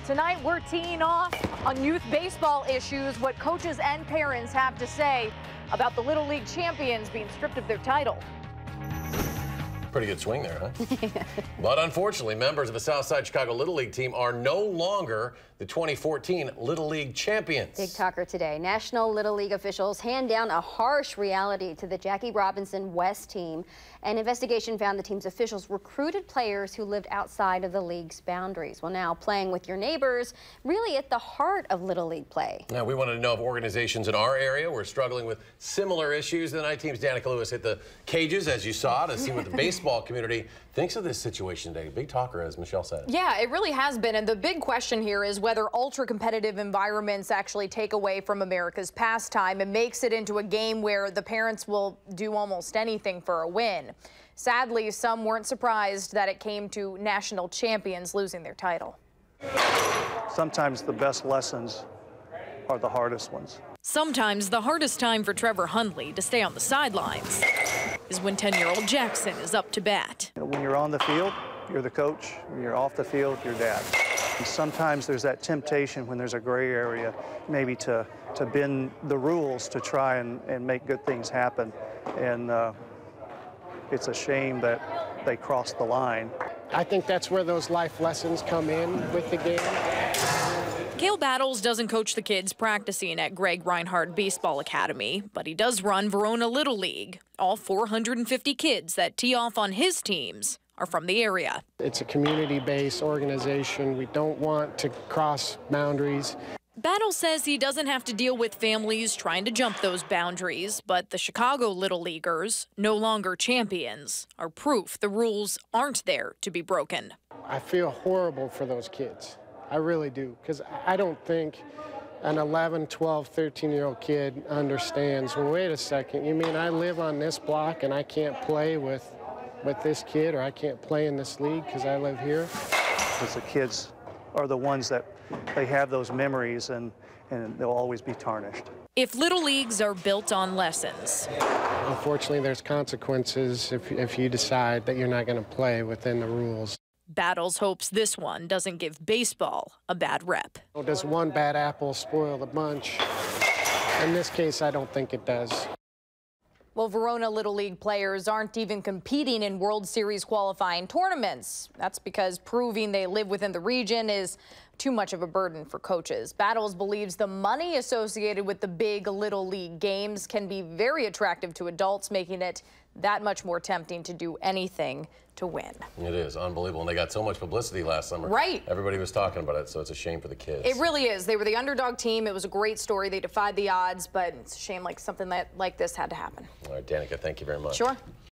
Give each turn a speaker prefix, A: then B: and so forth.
A: Tonight, we're teeing off on youth baseball issues, what coaches and parents have to say about the Little League champions being stripped of their title.
B: Pretty good swing there, huh? But unfortunately, members of the Southside Chicago Little League team are no longer the 2014 Little League champions.
C: Big talker today. National Little League officials hand down a harsh reality to the Jackie Robinson West team. An investigation found the team's officials recruited players who lived outside of the league's boundaries. Well, now playing with your neighbors, really at the heart of Little League play.
B: Now, we wanted to know if organizations in our area were struggling with similar issues. The night team's Danica Lewis hit the cages, as you saw, to see what the baseball community thinks of this situation today. Big talker, as Michelle said.
A: Yeah, it really has been. And the big question here is whether ultra-competitive environments actually take away from America's pastime and makes it into a game where the parents will do almost anything for a win. Sadly, some weren't surprised that it came to national champions losing their title.
D: Sometimes the best lessons are the hardest ones.
A: Sometimes the hardest time for Trevor Hundley to stay on the sidelines is when 10-year-old Jackson is up to bat.
D: When you're on the field, you're the coach. When you're off the field, you're dad. And sometimes there's that temptation when there's a gray area, maybe to bend the rules to try and make good things happen. And it's a shame that they crossed the line.
E: I think that's where those life lessons come in with the game.
A: Cale Battles doesn't coach the kids practicing at Greg Reinhard Baseball Academy, but he does run Verona Little League. All 450 kids that tee off on his teams are from the area.
E: It's a community-based organization. We don't want to cross boundaries.
A: Battles says he doesn't have to deal with families trying to jump those boundaries, but the Chicago Little Leaguers, no longer champions, are proof the rules aren't there to be broken.
E: I feel horrible for those kids. I really do, because I don't think an 11, 12, 13-year-old kid understands, well, wait a second, you mean I live on this block and I can't play with this kid, or I can't play in this league because I live here?
D: Because the kids are the ones that they have those memories, and they'll always be tarnished.
A: If Little Leagues are built on lessons,
E: unfortunately, there's consequences if you decide that you're not going to play within the rules.
A: Battles hopes this one doesn't give baseball a bad rep.
E: Does one bad apple spoil the bunch? In this case, I don't think it does.
A: Well, Verona Little League players aren't even competing in World Series qualifying tournaments. That's because proving they live within the region is too much of a burden for coaches. Battles believes the money associated with the big Little League games can be very attractive to adults, making it that much more tempting to do anything to win. It
B: is unbelievable, and they got so much publicity last summer.
A: Right.
B: Everybody was talking about it, so it's a shame for the kids.
A: It really is. They were the underdog team. It was a great story. They defied the odds, but it's a shame like something like this had to happen.
B: All right, Danica, thank you very much.
A: Sure.